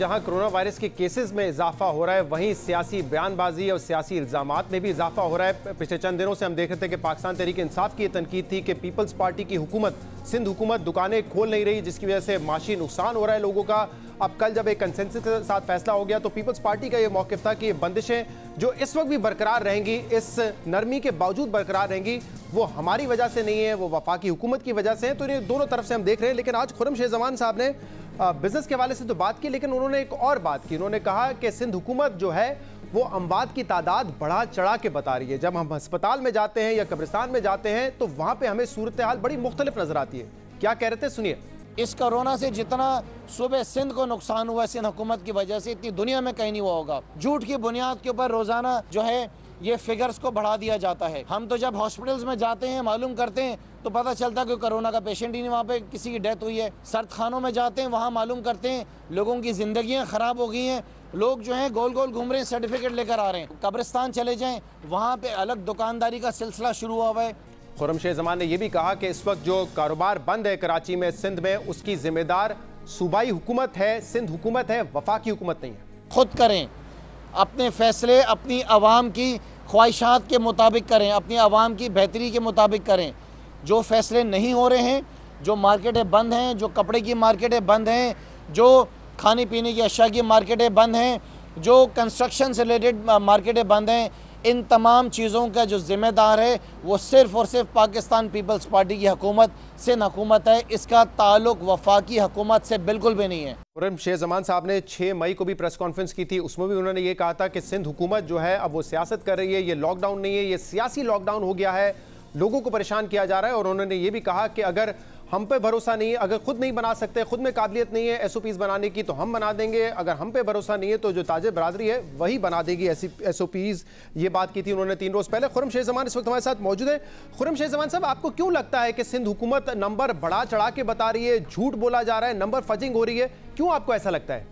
जहां corona virus के cases में इजाफा हो रहा है, वहीं सियासी बयानबाजी और सियासी इल्जामात में भी इजाफा हो रहा है। पिछले चंद दिनों से हम देख रहे थे कि पाकिस्तान तहरीक इंसाफ की तनकीद थी कि पीपल्स पार्टी की हुकूमत, सिंध हुकूमत दुकानें खोल नहीं रही, जिसकी वजह से माशी नुकसान हो रहा है लोगों का। अब कल जब एक कंसेंसस के साथ फैसला हो गया तो पीपल्स पार्टी का ये मौक़िफ़ था कि ये बंदिशें जो इस वक्त भी बरकरार रहेंगी, इस नरमी के बावजूद बरकरार रहेंगी, वो हमारी वजह से नहीं है, वो वफाकी हुकूमत की वजह से है। तो ये दोनों तरफ से हम देख रहे हैं। लेकिन आज खुर्रम शेज़वान साहब ने बिजनेस के हवाले से तो बात की, लेकिन उन्होंने एक और बात की। उन्होंने कहा कि सिंध हुकूमत जो है वो अमवात की तादाद बढ़ा चढ़ा के बता रही है। जब हम अस्पताल में जाते हैं या कब्रिस्तान में जाते हैं तो वहां पे हमें सूरत हाल बड़ी मुख्तलिफ नजर आती है। क्या कह रहे थे, सुनिए। इस कोरोना से जितना सुबह सिंध को नुकसान हुआ सिंध हुकूमत की वजह से, इतनी दुनिया में कहीं नहीं हुआ होगा। झूठ की बुनियाद के ऊपर रोजाना जो है ये फिगर्स को बढ़ा दिया जाता है। हम तो जब हॉस्पिटल्स में जाते हैं, मालूम करते हैं, तो पता चलता है कि कोरोना का पेशेंट ही नहीं, वहाँ पे किसी की डेथ हुई है। सर्द खानों में जाते हैं, वहाँ मालूम करते हैं लोगों की जिंदगियाँ खराब हो गई हैं, लोग जो हैं गोल गोल घूम रहे हैं, सर्टिफिकेट लेकर आ रहे हैं। कब्रिस्तान चले जाएं, वहाँ पे अलग दुकानदारी का सिलसिला शुरू हुआ हुआ है। खुर्रम शेज़वान ने यह भी कहा कि इस वक्त जो कारोबार बंद है कराची में, सिंध में, उसकी जिम्मेदार सूबाई हुकूमत है, सिंध हुकूमत है, वफाकी हुकूमत नहीं है। खुद करें अपने फैसले, अपनी आवाम की ख्वाहिशात के मुताबिक करें, अपनी आवाम की बेहतरी के मुताबिक करें। जो फैसले नहीं हो रहे हैं, जो मार्केटें बंद हैं, जो कपड़े की मार्केटें बंद हैं, जो खाने पीने की अशिया की मार्केटें बंद हैं, जो कंस्ट्रक्शन से रिलेटेड मार्केटें बंद हैं, इन तमाम चीज़ों का जो ज़िम्मेदार है वो सिर्फ़ और सिर्फ पाकिस्तान पीपल्स पार्टी की हुकूमत, सिंध हुकूमत है। इसका ताल्लुक वफाकी हुकूमत से बिल्कुल भी नहीं है। खुर्रम शेज़वान साहब ने 6 मई को भी प्रेस कॉन्फ्रेंस की थी, उसमें भी उन्होंने ये कहा था कि सिंध हुकूमत जो है अब वो सियासत कर रही है, ये लॉकडाउन नहीं है, ये सियासी लॉकडाउन हो गया है, लोगों को परेशान किया जा रहा है। और उन्होंने ये भी कहा कि अगर हम पे भरोसा नहीं है, अगर खुद नहीं बना सकते, खुद में काबिलियत नहीं है SOPs बनाने की, तो हम बना देंगे। अगर हम पे भरोसा नहीं है तो जो ताजिर बरादरी है वही बना देगी SOPs। ये बात की थी उन्होंने 3 रोज़ पहले। खुर्रम शेज़वान इस वक्त हमारे साथ मौजूद है। खुर्रम शेज़वान साहब, आपको क्यों लगता है कि सिंध हुकूमत नंबर बढ़ा चढ़ा के बता रही है, झूठ बोला जा रहा है, नंबर फजिंग हो रही है, क्यों आपको ऐसा लगता है?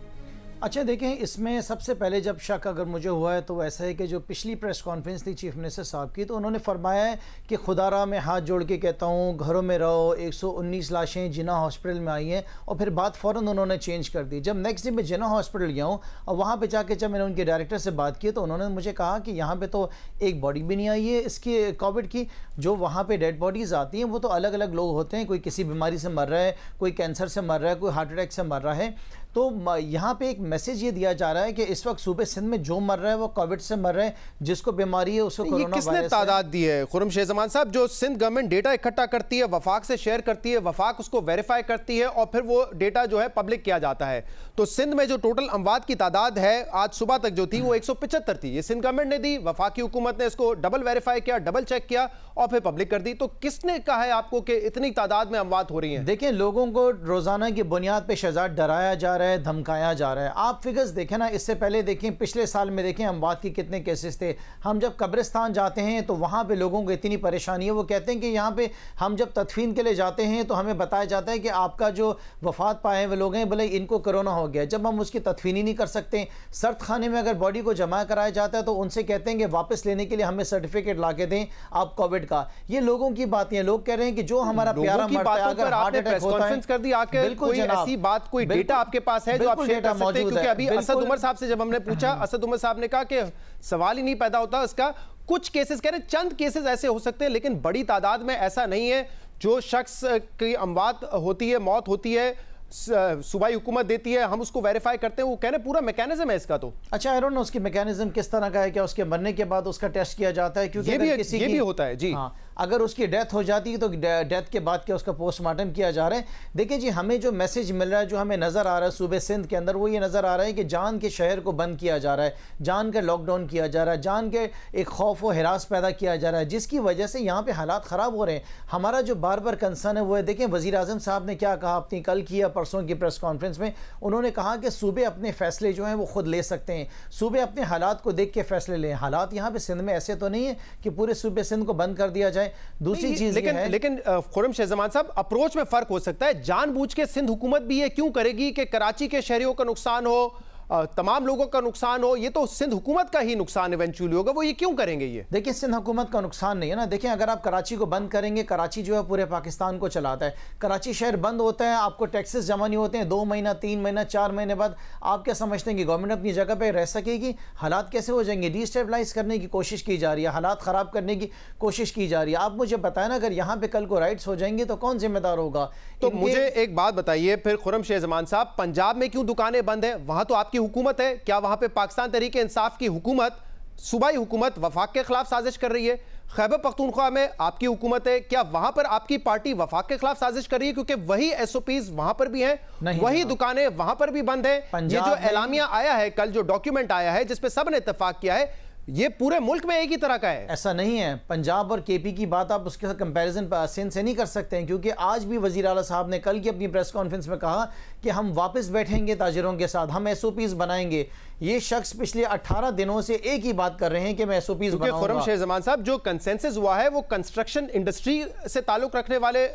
अच्छा देखें, इसमें सबसे पहले जब शक अगर मुझे हुआ है तो ऐसा है कि जो पिछली प्रेस कॉन्फ्रेंस थी चीफ मिनिस्टर साहब की, तो उन्होंने फरमाया है कि खुदारा मैं हाथ जोड़ के कहता हूँ घरों में रहो। 119 लाशें जिना हॉस्पिटल में आई हैं और फिर बात फ़ौरन उन्होंने चेंज कर दी। जब नेक्स्ट डे मैं जिना हॉस्पिटल गया हूँ और वहाँ पर जाके जब मैंने उनके डायरेक्टर से बात की तो उन्होंने मुझे कहा कि यहाँ पर तो एक बॉडी भी नहीं आई है इसकी कोविड की। जो वहाँ पर डेड बॉडीज़ आती हैं वो तो अलग अलग लोग होते हैं, कोई किसी बीमारी से मर रहा है, कोई कैंसर से मर रहा है, कोई हार्ट अटैक से मर रहा है। तो यहाँ पे एक मैसेज ये दिया जा रहा है कि इस वक्त सूबे सिंध में जो मर रहा है वो कोविड से मर रहा है, जिसको बीमारी है उसको कोरोना वायरस है। किसने तादाद दी है खुर्रम शेज़वान साहब? जो सिंध गवर्नमेंट डेटा इकट्ठा करती है, वफाक से शेयर करती है, वफाक उसको वेरीफाई करती है और फिर वो डेटा जो है पब्लिक किया जाता है। तो सिंध में जो टोटल अमवात की तादाद है आज सुबह तक जो थी वो 175 थी। ये सिंध गवर्नमेंट ने दी, वफाकी हुकूमत ने इसको डबल वेरीफाई किया, डबल चेक किया और फिर पब्लिक कर दी। तो किसने कहा है आपको कि इतनी तादाद में अमवात हो रही है? देखिए, लोगों को रोजाना की बुनियाद पर शहजाद डराया जा रहा है, धमकाया जा रहा है। आप फिगर्स देखें ना, इससे पहले देखें पिछले साल में देखें अमवात की कितने केसेस थे। हम जब कब्रिस्तान जाते हैं तो वहाँ पे लोगों को इतनी परेशानी है, वो कहते हैं कि यहाँ पे हम जब तदफीन के लिए जाते हैं तो हमें बताया जाता है कि आपका जो वफात पाए हुए लोग हैं बोले इनको कोरोना हो गया, जब हम उसकी तदफीन ही नहीं कर सकते। सर्द खाने में अगर बॉडी को जमा कराया जाता है तो उनसे कहते हैं कि वापस लेने के लिए हमें सर्टिफिकेट ला के दें आप कोविड का। ये लोगों की बातें हैं। लोग कह रहे हैं कि जो हमारा प्यारा मरता है अगर हार्ट अटैक होता है कर दी आके, बिल्कुल ऐसी बात कोई डेटा आपके पास है जो आप शेयर कर सकते हैं? क्योंकि अभी असद उमर साहब से जब हमने पूछा, असद उमर साहब ने कहा कि सवाल ही नहीं पैदा होता इसका। कुछ केसेस कह रहे, चंद केसेस ऐसे हो सकते हैं लेकिन बड़ी तादाद में ऐसा नहीं है। जो शख्स की अमवात होती है, मौत होती है, सूबाई हुकूमत देती है, हम उसको वेरीफाई करते हैं, वो कहने पूरा मैकेनिज्म है इसका। तो अच्छा, आई डोंट नो उसकी मैकेनिज्म किस तरह का है, क्या उसके मरने के बाद उसका टेस्ट किया जाता है? क्योंकि ये भी होता है जी। हाँ, अगर उसकी डेथ हो जाती है तो डेथ के बाद क्या उसका पोस्टमार्टम किया जा रहा है? देखिए जी, हमें जो मैसेज मिल रहा है, जो हमें नज़र आ रहा है सूबे सिंध के अंदर, वो ये नज़र आ रहा है कि जान के शहर को बंद किया जा रहा है, जान का लॉकडाउन किया जा रहा है, जान के एक खौफ व हिरास पैदा किया जा रहा है, जिसकी वजह से यहाँ पे हालात ख़राब हो रहे हैं। हमारा जो बार बार कंसर्न है वो है, देखें वज़ीर आज़म साहब ने क्या कहा अपनी कल की या परसों की प्रेस कॉन्फ्रेंस में, उन्होंने कहा कि सूबे अपने फैसले जो हैं वो खुद ले सकते हैं, सूबे अपने हालात को देख के फैसले लें। हालात यहाँ पे सिंध में ऐसे तो नहीं है कि पूरे सूबे सिंध को बंद कर दिया जाए। दूसरी चीज़ लेकिन खुर्रम शेज़वान साहब, अप्रोच में फर्क हो सकता है। जानबूझ के सिंध हुकूमत भी ये क्यों करेगी कि कराची के शहरियों का नुकसान हो, तमाम लोगों का नुकसान हो, ये तो सिंध हुकूमत का ही नुकसान इवेंचुअली होगा। वो ये क्यों करेंगे? ये देखिए, सिंध हुकूमत का नुकसान नहीं है ना। देखिए, अगर आप कराची को बंद करेंगे, कराची जो है पूरे पाकिस्तान को चलाता है। कराची शहर बंद होता है, आपको टैक्सेस जमा नहीं होते हैं 2 महीना 3 महीना 4 महीने बाद, आप क्या समझते हैं कि गवर्नमेंट अपनी जगह पर रह सकेगी? हालात कैसे हो जाएंगे? डिस्टेबलाइज करने की कोशिश की जा रही है, हालात ख़राब करने की कोशिश की जा रही है। आप मुझे बताएं ना, अगर यहाँ पे कल को राइट्स हो जाएंगे तो कौन जिम्मेदार होगा? तो मुझे एक बात बताइए फिर खुर्रम शेख ज़मान साहब, पंजाब में क्यों दुकानें बंद है? वहां तो आपकी हुकूमत है, क्या वहां पे पाकिस्तान तहरीक इंसाफ की हुकूमत, सूबाई हुकूमत वफाक के खिलाफ साजिश कर रही है? खैबर पख्तूनख्वा में आपकी हुकूमत है, क्या वहां पर आपकी पार्टी वफाक के खिलाफ साजिश कर रही है? क्योंकि वही एसओपीज वहां पर भी हैं, वही दुकानें वहां पर भी बंद है। ये जो एलामिया आया है कल, जो डॉक्यूमेंट आया है जिसपे सबने इत्तेफाक किया है, ये पूरे मुल्क में एक ही तरह का है। ऐसा नहीं है। पंजाब और केपी की बात आप उसके साथ कंपैरिजन सिंध से नहीं कर सकते हैं, क्योंकि आज भी वजीर आला साहब ने कल की अपनी प्रेस कॉन्फ्रेंस में कहा कि हम वापस बैठेंगे ताजिरों के साथ, हम एसओपीज बनाएंगे। ये शख्स पिछले 18 दिनों से एक ही बात कर रहे हैं कि मैं एसओपीज बनाऊंगा। खुर्रम शेख ज़मान साहब, जो कंसेंसस हुआ है वो कंस्ट्रक्शन इंडस्ट्री से ताल्लुक रखने वाले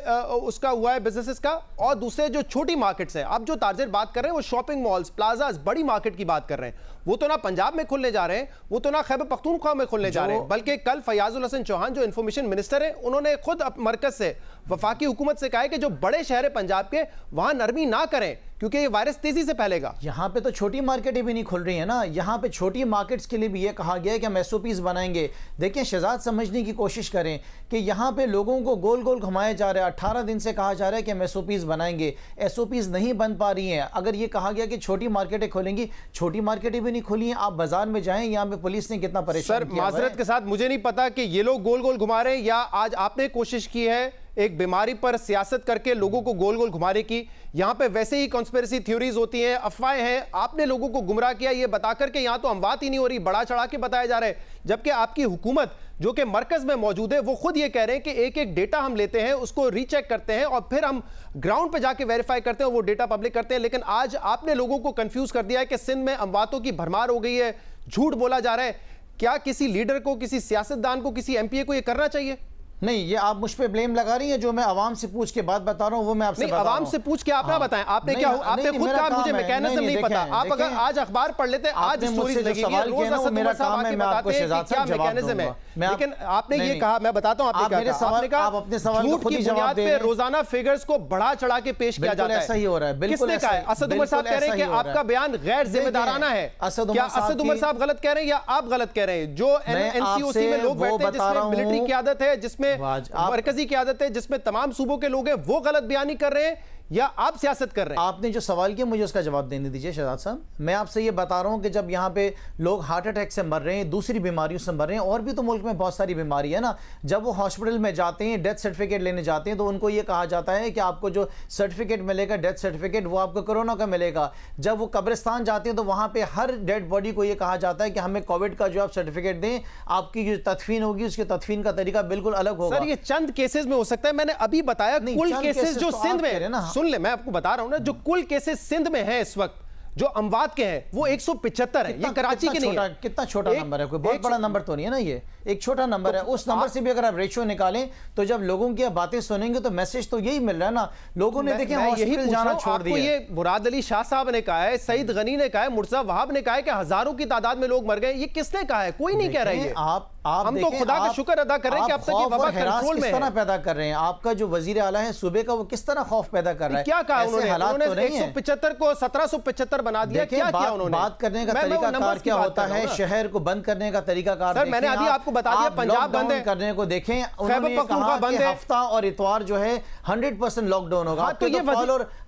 उसका हुआ है, बिजनेसेस का, और दूसरे जो छोटी मार्केट्स है, आप जो ताजिर बात कर रहे हैं वो शॉपिंग मॉल्स, प्लाजाज, बड़ी मार्केट की बात कर रहे हैं। वो तो ना पंजाब में खुलने जा रहे हैं, वो तो ना खैबर पख्तूनख्वा में खुलने जा रहे हैं, बल्कि कल फयाजुल हसन चौहान जो इंफॉर्मेशन मिनिस्टर है, उन्होंने खुद मरकज से, वफाकी हुकूमत से कहा है कि जो बड़े शहर है पंजाब के, वहां नरमी ना करें क्योंकि ये वायरस तेजी से फैलेगा। यहाँ पे तो छोटी मार्केटें भी नहीं खुल रही है ना। यहाँ पे छोटी मार्केट्स के लिए भी ये कहा गया है कि हम एसओपीज बनाएंगे। देखिए शहजाद, समझने की कोशिश करें कि यहाँ पे लोगों को गोल गोल घुमाया जा रहा है। 18 दिन से कहा जा रहा है कि हम एसओपीज बनाएंगे, एसओपीज नहीं बन पा रही हैं। अगर ये कहा गया कि छोटी मार्केटें खोलेंगी, छोटी मार्केटें भी नहीं खुली हैं। आप बाजार में जाएं, यहाँ पे पुलिस ने कितना परेशान किया। माजरत के साथ मुझे नहीं पता कि ये लोग गोल गोल घुमा रहे हैं या आज आपने कोशिश की है एक बीमारी पर सियासत करके लोगों को गोल गोल घुमाने की। यहां पे वैसे ही कॉन्स्पिरेसी थ्योरीज होती हैं, अफवाहें हैं। आपने लोगों को गुमराह किया ये बता करके यहां तो अमवात ही नहीं हो रही, बड़ा चढ़ा के बताया जा रहा है, जबकि आपकी हुकूमत जो कि मरकज में मौजूद है वो खुद ये कह रहे हैं कि एक एक डेटा हम लेते हैं, उसको रीचेक करते हैं और फिर हम ग्राउंड पे जाके वेरीफाई करते हैं, वो डेटा पब्लिक करते हैं। लेकिन आज आपने लोगों को कंफ्यूज कर दिया है कि सिंध में अमवातों की भरमार हो गई है, झूठ बोला जा रहा है। क्या किसी लीडर को, किसी सियासतदान को, किसी एमपीए को ये करना चाहिए? नहीं, ये आप मुझ पे ब्लेम लगा रही हैं। जो मैं आवाम से पूछ के बात बता रहा हूं वो मैं आपसे बता रहा हूं। आवाम से पूछ के आप ना बताएं, आपने क्या, आपने खुद कहा मुझे मैकेनिज्म नहीं पता। आप अगर आज अखबार पढ़ लेते हैं, आज स्टोरीज लगी है, रोज असद उमर साहब आके बताते हैं कि क्या मैकेनिज्म है, लेकिन आपने ये कहा, मैं बताता हूं आपने क्या कहा, आपने कहा झूठ की बुनियाद पे रोजाना फिगर्स को बढ़ा चढ़ा के पेश किया जाता है। ऐसा ही हो रहा है। बिल्कुल किसने कहा है? असद उमर साहब कह रहे हैं कि आपका बयान गैर जिम्मेदाराना है। क्या असद उमर साहब गलत कह रहे हैं या आप गलत कह रहे हैं? जो एनसीओसी में लोग बैठते हैं, जिसमें मिलिट्री की आदत है, जिसमें मरकजी की आदत है, जिसमें तमाम सूबों के लोग हैं, वो गलत बयानी कर रहे हैं या आप सियासत कर रहे हैं? आपने जो सवाल किया मुझे उसका जवाब देने दीजिए शहजाद साहब। मैं आपसे ये बता रहा हूं कि जब यहाँ पे लोग हार्ट अटैक से मर रहे हैं, दूसरी बीमारियों से मर रहे हैं, और भी तो मुल्क में बहुत सारी बीमारी है ना, जब वो हॉस्पिटल में जाते हैं, डेथ सर्टिफिकेट लेने जाते हैं, तो उनको ये कहा जाता है कि आपको जो सर्टिफिकेट मिलेगा, डेथ सर्टिफिकेट, वो आपको कोरोना का मिलेगा। जब वो कब्रिस्तान जाते हैं तो वहाँ पर हर डेड बॉडी को ये कहा जाता है कि हमें कोविड का जो आप सर्टिफिकेट दें, आपकी जो तदफीन होगी उसकी तदफीन का तरीका बिल्कुल अलग होगा। सर, ये चंद केसेस में हो सकता है, मैंने अभी बताया कुल केसेस जो सिंध में, सुन ले, मैं आपको बता रहा हूं ना, जो कुल केसेस सिंध में है इस वक्त, जो अमवात के हैं, वो 175 है। ये कराची के नहीं है। कितना छोटा नंबर है, कोई बहुत बड़ा नंबर तो नहीं है ना, ये एक छोटा नंबर है। उस नंबर से भी अगर आप रेशियो निकालें तो जब लोगों की बातें सुनेंगे तो मैसेज तो यही मिल रहा है ना। लोगों ने देखे हॉस्पिटल जाना छोड़ दिया। ये मुराद अली शाह साहब ने कहा है, सईद गनी ने कहा है, मुर्तजा वहाब ने कहा है कि हजारों की तादाद में लोग मर गए। ये किसने कहा है? कोई नहीं कह रहा है। हम तो खुदा का शुक्र अदा कर रहे हैं कि अब तक ये वबा कंट्रोल में है। पैदा कर रहे हैं। आपका जो वजीर आला है सूबे का, वो किस तरह खौफ पैदा कर रहा है? क्या कहा उन्होंने? 175 को 1775 बना दिया। क्या किया उन्होंने? बात करने का तरीका कार क्या होता है? शहर को बंद करने का तरीका कार। सर, मैंने अभी आपको बता दिया, पंजाब बंद है करने को देखें। उन्होंने कहा कि हफ्ता और इतवार जो है 100% लॉकडाउन होगा। तो ये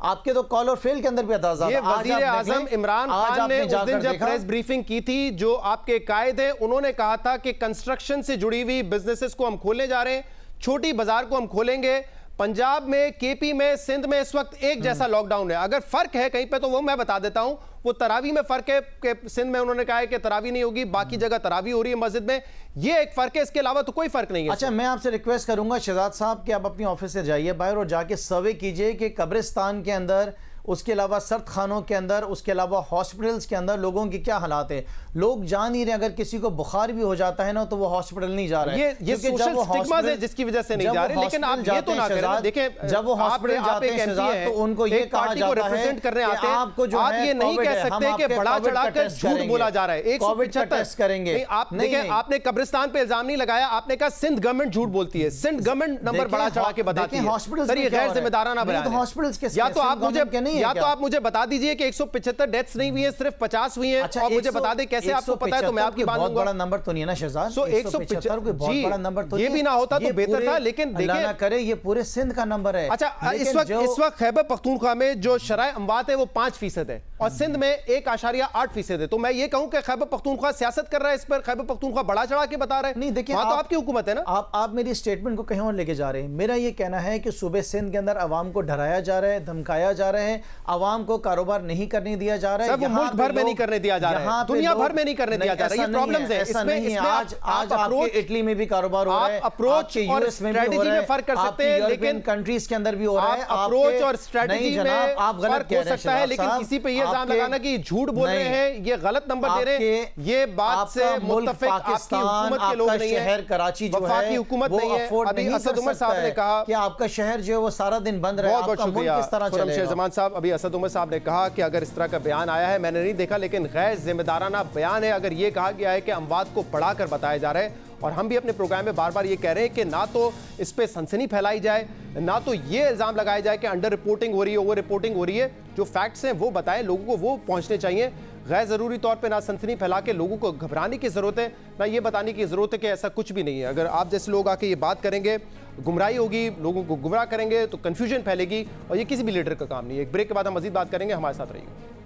आपके तो कॉल और फेल के अंदर भी अंदाजा। ये वजीर आजम इमरान खान ने उस दिन जब प्रेस ब्रीफिंग की थी, जो आपके कायद हैं, उन्होंने कहा था कि कंस्ट्रक्शन से जुड़ी हुई बिजनेसेस को हम खोलने जा रहे हैं, छोटी बाजार को हम खोलेंगे। पंजाब में, केपी में, सिंध में इस वक्त एक जैसा लॉकडाउन है। अगर फर्क है कहीं पे तो वो मैं बता देता हूं। वो तरावी में फर्क है कि सिंध में उन्होंने कहा है कि तरावी नहीं होगी, बाकी जगह तरावी हो रही है मस्जिद में। ये एक फर्क है, इसके अलावा तो कोई फर्क नहीं है। अच्छा, मैं आपसे रिक्वेस्ट करूंगा शहजाद साहब कि आप अपनी ऑफिस से जाइए बाहर और जाके सर्वे कीजिए कि कब्रिस्तान के अंदर उसके अलावा सर्द खानों के अंदर, उसके अलावा हॉस्पिटल्स के अंदर लोगों की क्या हालात है। लोग जान नहीं रहे, अगर किसी को बुखार भी हो जाता है ना तो वो हॉस्पिटल नहीं जा रहा है। ये सोशल स्टिग्मा है जिसकी वजह से नहीं जा रहे। लेकिन आप ये तो ना करें, देखिए जब वो हॉस्पिटल जाते हैं तो उनको ये कहा जाता है करने आते हैं, आपको जो आप ये नहीं कह सकते कि बड़ा चढ़ाकर झूठ बोला जा रहा है। 175 करेंगे। आप देखिए, आपने कब्रिस्तान पे इल्जाम नहीं लगाया, आपने कहा सिंध गवर्नमेंट झूठ बोलती है। सिंध गवर्नमेंट नंबर बड़ा चढ़ा के बताती है। सर ये गैर जिम्मेदाराना बयान है। या तो आप मुझे बता दीजिए कि 175 डेथ्स नहीं हुई है, सिर्फ 50 हुई है, और मुझे बता दें कैसे आपको पता है, तो मैं आपकी बात बहुत बड़ा नंबर तो नहीं है ना शहजाद। 175 कोई बहुत बड़ा नंबर तो ये भी ना होता तो बेहतर था, लेकिन देखिए ना करे, ये पूरे सिंध का नंबर है। अच्छा, इस वक्त खैबर पख्तूनख्वा में जो शराय अमवात है वो 5% है और सिंध में 1.8% है। तो मैं ये कहूं कि खैबर पख्तूनख्वा सियासत कर रहा है इस पर, खैबर पख्तूनख्वा बड़ा चढ़ा के बता रहा है। नहीं देखिए, तो आपकी हुकूमत है ना। आप मेरी स्टेटमेंट को कहीं और लेके जा रहे हैं। मेरा ये कहना है कि सूबे सिंध के अंदर अवाम को डराया जा रहा है, धमकाया जा रहा है, अवाम को कारोबार नहीं करने दिया जा रहा है। मुल्क भर में नहीं करने दिया जा रहा है, दुनिया भर में नहीं करने दिया जा रहा है। ये प्रॉब्लम्स है। ऐसा नहीं है। आज आपके इटली में भी कारोबार हो रहा है, अप्रोच और स्ट्रेटजी में फर्क कर सकते हैं, लेकिन कंट्रीज के अंदर भी हो रहा है। अप्रोच और स्ट्रेटजी में आप गलत हो सकता है, लेकिन किसी पे ये इल्जाम लगाना कि झूठ बोल रहे हैं, ये गलत नंबर दे रहे हैं, ये बात से मुत्तफिक आपकी हुकूमत के लोग नहीं है। शहर कराची जो है हुकूमत नहीं है। अभी असद उमर साहब ने कहा कि आपका शहर जो है वो सारा दिन बंद रहे। बहुत शुक्रिया शेर जमान साहब। अभी असद उमर साहब ने कहा कि अगर इस तरह का बयान आया है, मैंने नहीं देखा, लेकिन गैर जिम्मेदाराना बयान है अगर ये कहा गया है कि अमवात को बढ़ाकर बताया जा रहा है। और हम भी अपने प्रोग्राम में बार बार ये कह रहे हैं कि ना तो इस पे सनसनी फैलाई जाए, ना तो ये इल्जाम लगाया जाए कि अंडर रिपोर्टिंग हो रही है, ओवर रिपोर्टिंग हो रही है। जो फैक्ट्स हैं वो बताएं, लोगों को वो पहुंचने चाहिए। गैर ज़रूरी तौर पे ना सनसनी फैला के लोगों को घबराने की ज़रूरत है, ना ये बताने की ज़रूरत है कि ऐसा कुछ भी नहीं है। अगर आप जैसे लोग आके ये बात करेंगे, गुमराही होगी, लोगों को गुमराह करेंगे, तो कन्फ्यूजन फैलेगी, और ये किसी भी लीडर का काम नहीं है। एक ब्रेक के बाद हम मज़ीद बात करेंगे, हमारे साथ रहिए।